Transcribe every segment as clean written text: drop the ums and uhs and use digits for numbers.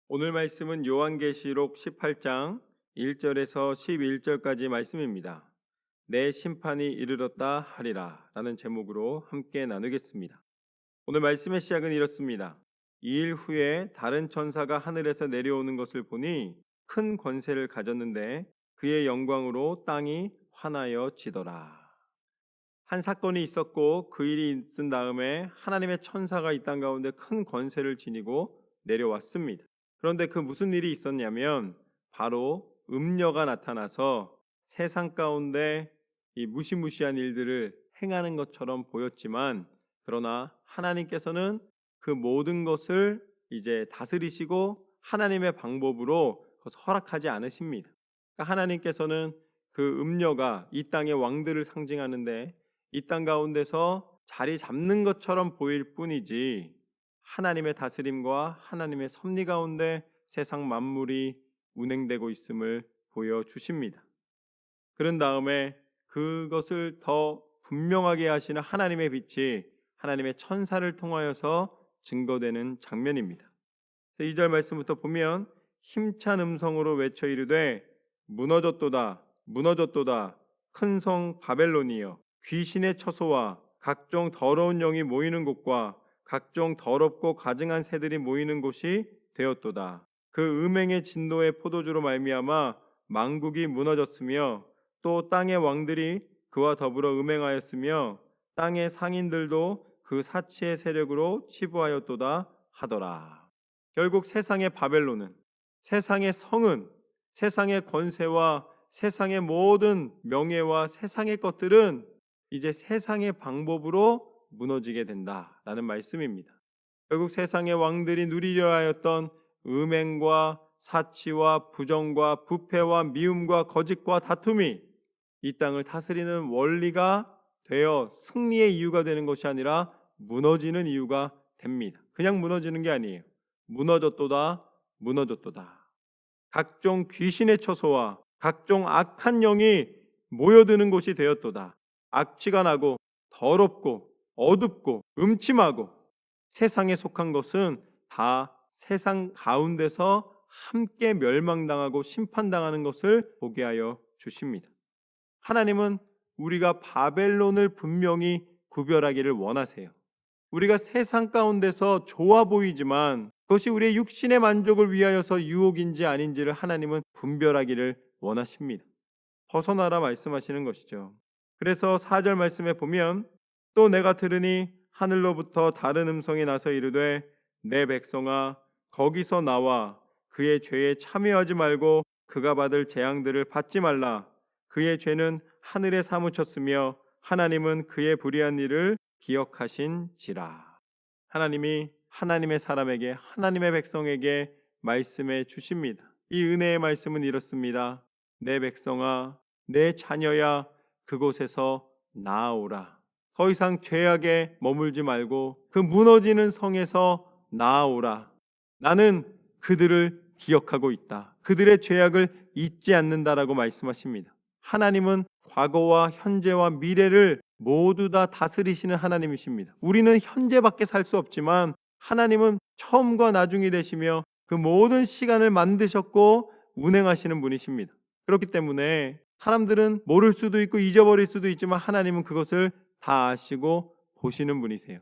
오늘 말씀은 요한계시록 18장 1절에서 11절까지 말씀입니다. 내 심판이 이르렀다 하리라 라는 제목으로 함께 나누겠습니다. 오늘 말씀의 시작은 이렇습니다. 2일 후에 다른 천사가 하늘에서 내려오는 것을 보니 큰 권세를 가졌는데 그의 영광으로 땅이 환하여지더라. 한 사건이 있었고 그 일이 있은 다음에 하나님의 천사가 이 땅 가운데 큰 권세를 지니고 내려왔습니다. 그런데 그 무슨 일이 있었냐면 바로 음녀가 나타나서 세상 가운데 이 무시무시한 일들을 행하는 것처럼 보였지만, 그러나 하나님께서는 그 모든 것을 이제 다스리시고 하나님의 방법으로 허락하지 않으십니다. 그러니까 하나님께서는 그 음녀가 이 땅의 왕들을 상징하는데 이 땅 가운데서 자리 잡는 것처럼 보일 뿐이지 하나님의 다스림과 하나님의 섭리 가운데 세상 만물이 운행되고 있음을 보여주십니다. 그런 다음에 그것을 더 분명하게 하시는 하나님의 빛이 하나님의 천사를 통하여서 증거되는 장면입니다. 2절 말씀부터 보면 힘찬 음성으로 외쳐 이르되 무너졌도다 무너졌도다 큰 성 바벨론이여, 귀신의 처소와 각종 더러운 영이 모이는 곳과 각종 더럽고 가증한 새들이 모이는 곳이 되었도다. 그 음행의 진노의 포도주로 말미암아 만국이 무너졌으며 또 땅의 왕들이 그와 더불어 음행하였으며 땅의 상인들도 그 사치의 세력으로 치부하였도다 하더라. 결국 세상의 바벨론은, 세상의 성은, 세상의 권세와 세상의 모든 명예와 세상의 것들은 이제 세상의 방법으로 무너지게 된다라는 말씀입니다. 결국 세상의 왕들이 누리려 하였던 음행과 사치와 부정과 부패와 미움과 거짓과 다툼이 이 땅을 다스리는 원리가 되어 승리의 이유가 되는 것이 아니라 무너지는 이유가 됩니다. 그냥 무너지는 게 아니에요. 무너졌도다 무너졌도다. 각종 귀신의 처소와 각종 악한 영이 모여드는 곳이 되었도다. 악취가 나고 더럽고 어둡고 음침하고 세상에 속한 것은 다 세상 가운데서 함께 멸망당하고 심판당하는 것을 보게 하여 주십니다. 하나님은 우리가 바벨론을 분명히 구별하기를 원하세요. 우리가 세상 가운데서 좋아 보이지만 그것이 우리의 육신의 만족을 위하여서 유혹인지 아닌지를 하나님은 분별하기를 원하십니다. 벗어나라 말씀하시는 것이죠. 그래서 4절 말씀에 보면 또 내가 들으니 하늘로부터 다른 음성이 나서 이르되 내 백성아 거기서 나와 그의 죄에 참여하지 말고 그가 받을 재앙들을 받지 말라. 그의 죄는 하늘에 사무쳤으며 하나님은 그의 불의한 일을 기억하신지라. 하나님이 하나님의 사람에게, 하나님의 백성에게 말씀해 주십니다. 이 은혜의 말씀은 이렇습니다. 내 백성아, 내 자녀야, 그곳에서 나아오라. 더 이상 죄악에 머물지 말고 그 무너지는 성에서 나아오라. 나는 그들을 기억하고 있다. 그들의 죄악을 잊지 않는다라고 말씀하십니다. 하나님은 과거와 현재와 미래를 모두 다 다스리시는 하나님이십니다. 우리는 현재밖에 살 수 없지만 하나님은 처음과 나중이 되시며 그 모든 시간을 만드셨고 운행하시는 분이십니다. 그렇기 때문에 사람들은 모를 수도 있고 잊어버릴 수도 있지만 하나님은 그것을 다 아시고 보시는 분이세요.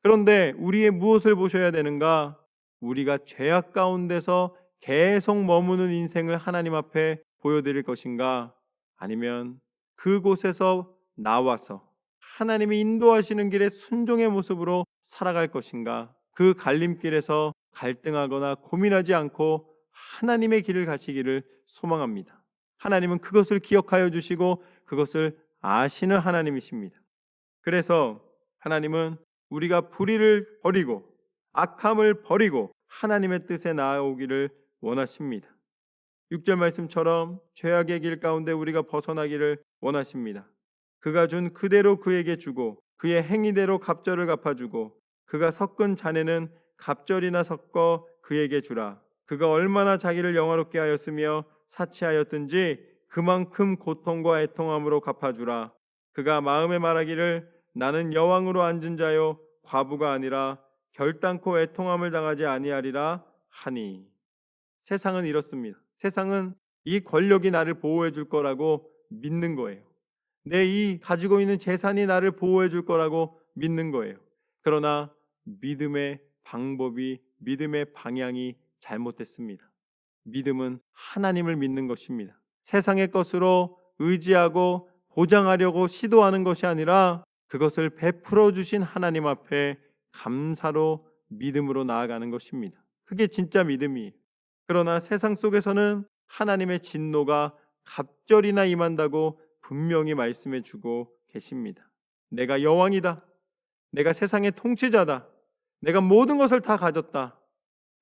그런데 우리의 무엇을 보셔야 되는가? 우리가 죄악 가운데서 계속 머무는 인생을 하나님 앞에 보여드릴 것인가? 아니면 그곳에서 나와서 하나님이 인도하시는 길에 순종의 모습으로 살아갈 것인가? 그 갈림길에서 갈등하거나 고민하지 않고 하나님의 길을 가시기를 소망합니다. 하나님은 그것을 기억하여 주시고 그것을 아시는 하나님이십니다. 그래서 하나님은 우리가 불의를 버리고 악함을 버리고 하나님의 뜻에 나아오기를 원하십니다. 6절 말씀처럼 죄악의 길 가운데 우리가 벗어나기를 원하십니다. 그가 준 그대로 그에게 주고 그의 행위대로 갑절을 갚아주고 그가 섞은 잔에는 갑절이나 섞어 그에게 주라. 그가 얼마나 자기를 영화롭게 하였으며 사치하였든지 그만큼 고통과 애통함으로 갚아주라. 그가 마음에 말하기를 나는 여왕으로 앉은 자요 과부가 아니라 결단코 애통함을 당하지 아니하리라 하니. 세상은 이렇습니다. 세상은 이 권력이 나를 보호해 줄 거라고 믿는 거예요. 내 이 가지고 있는 재산이 나를 보호해 줄 거라고 믿는 거예요. 그러나 믿음의 방법이, 믿음의 방향이 잘못됐습니다. 믿음은 하나님을 믿는 것입니다. 세상의 것으로 의지하고 보장하려고 시도하는 것이 아니라 그것을 베풀어 주신 하나님 앞에 감사로 믿음으로 나아가는 것입니다. 그게 진짜 믿음이에요. 그러나 세상 속에서는 하나님의 진노가 갑절이나 임한다고 분명히 말씀해 주고 계십니다. 내가 여왕이다. 내가 세상의 통치자다. 내가 모든 것을 다 가졌다.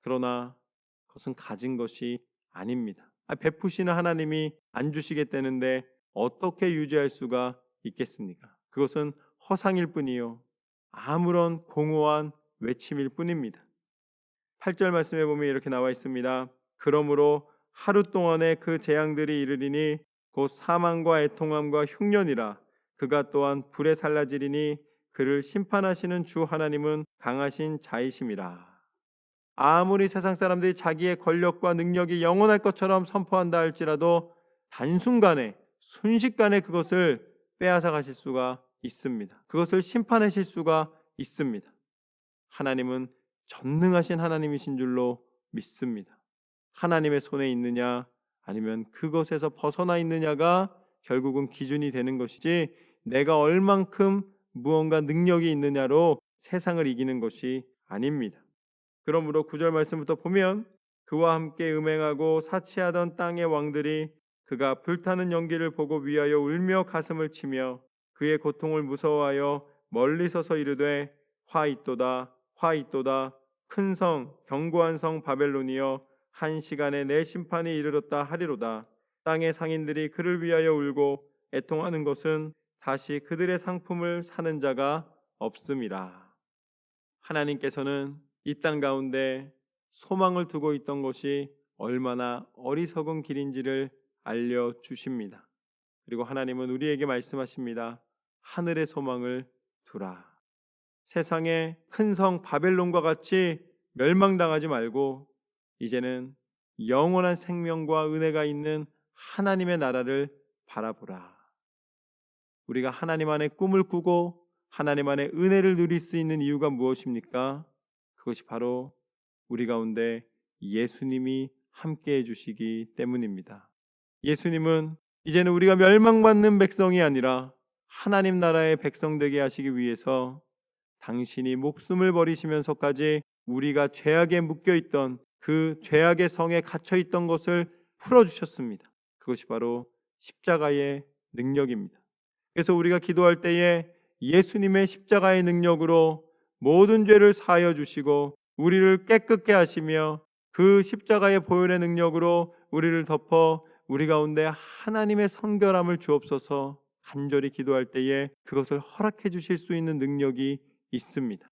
그러나 그것은 가진 것이 아닙니다. 베푸시는 하나님이 안 주시겠다는데 어떻게 유지할 수가 있겠습니까? 그것은 허상일 뿐이요, 아무런 공허한 외침일 뿐입니다. 8절 말씀에 보면 이렇게 나와 있습니다. 그러므로 하루 동안에 그 재앙들이 이르리니 곧 사망과 애통함과 흉년이라. 그가 또한 불에 살라지리니 그를 심판하시는 주 하나님은 강하신 자이심이라. 아무리 세상 사람들이 자기의 권력과 능력이 영원할 것처럼 선포한다 할지라도 단순간에, 순식간에 그것을 빼앗아 가실 수가 있습니다. 그것을 심판하실 수가 있습니다. 하나님은 전능하신 하나님이신 줄로 믿습니다. 하나님의 손에 있느냐 아니면 그것에서 벗어나 있느냐가 결국은 기준이 되는 것이지, 내가 얼만큼 무언가 능력이 있느냐로 세상을 이기는 것이 아닙니다. 그러므로 9절 말씀부터 보면 그와 함께 음행하고 사치하던 땅의 왕들이 그가 불타는 연기를 보고 위하여 울며 가슴을 치며 그의 고통을 무서워하여 멀리 서서 이르되 화 있도다 화 있도다 큰 성 견고한 성 바벨론이여 한 시간에 내 심판이 이르렀다 하리로다. 땅의 상인들이 그를 위하여 울고 애통하는 것은 다시 그들의 상품을 사는 자가 없음이라. 하나님께서는 이 땅 가운데 소망을 두고 있던 것이 얼마나 어리석은 길인지를 알려주십니다. 그리고 하나님은 우리에게 말씀하십니다. 하늘의 소망을 두라. 세상의 큰 성 바벨론과 같이 멸망당하지 말고 이제는 영원한 생명과 은혜가 있는 하나님의 나라를 바라보라. 우리가 하나님 안에 꿈을 꾸고 하나님 안에 은혜를 누릴 수 있는 이유가 무엇입니까? 그것이 바로 우리 가운데 예수님이 함께해 주시기 때문입니다. 예수님은 이제는 우리가 멸망받는 백성이 아니라 하나님 나라의 백성 되게 하시기 위해서 당신이 목숨을 버리시면서까지 우리가 죄악에 묶여있던 그 죄악의 성에 갇혀있던 것을 풀어주셨습니다. 그것이 바로 십자가의 능력입니다. 그래서 우리가 기도할 때에 예수님의 십자가의 능력으로 모든 죄를 사하여 주시고 우리를 깨끗게 하시며 그 십자가의 보혈의 능력으로 우리를 덮어 우리 가운데 하나님의 성결함을 주옵소서 간절히 기도할 때에 그것을 허락해 주실 수 있는 능력이 있습니다.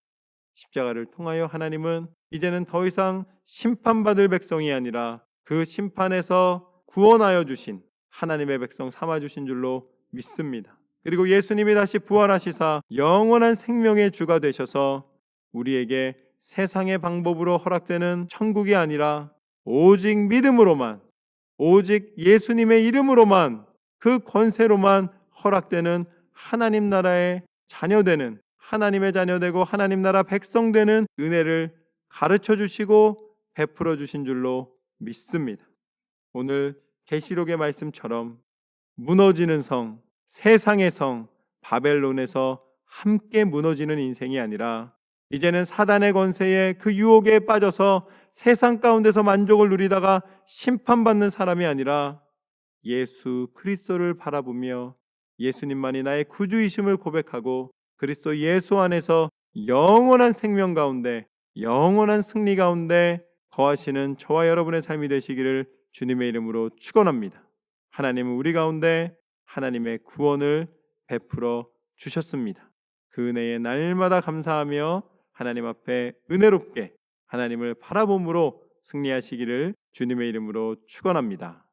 십자가를 통하여 하나님은 이제는 더 이상 심판받을 백성이 아니라 그 심판에서 구원하여 주신 하나님의 백성 삼아 주신 줄로 믿습니다. 그리고 예수님이 다시 부활하시사 영원한 생명의 주가 되셔서 우리에게 세상의 방법으로 허락되는 천국이 아니라 오직 믿음으로만, 오직 예수님의 이름으로만, 그 권세로만 허락되는 하나님 나라의 자녀되는, 하나님의 자녀되고 하나님 나라 백성 되는 은혜를 가르쳐 주시고 베풀어 주신 줄로 믿습니다. 오늘 계시록의 말씀처럼 무너지는 성, 세상의 성 바벨론에서 함께 무너지는 인생이 아니라 이제는 사단의 권세에 그 유혹에 빠져서 세상 가운데서 만족을 누리다가 심판받는 사람이 아니라 예수 그리스도를 바라보며 예수님만이 나의 구주이심을 고백하고 그리스도 예수 안에서 영원한 생명 가운데, 영원한 승리 가운데 거하시는 저와 여러분의 삶이 되시기를 주님의 이름으로 축원합니다. 하나님은 우리 가운데 하나님의 구원을 베풀어 주셨습니다. 그 은혜에 날마다 감사하며 하나님 앞에 은혜롭게 하나님을 바라봄으로 승리하시기를 주님의 이름으로 축원합니다.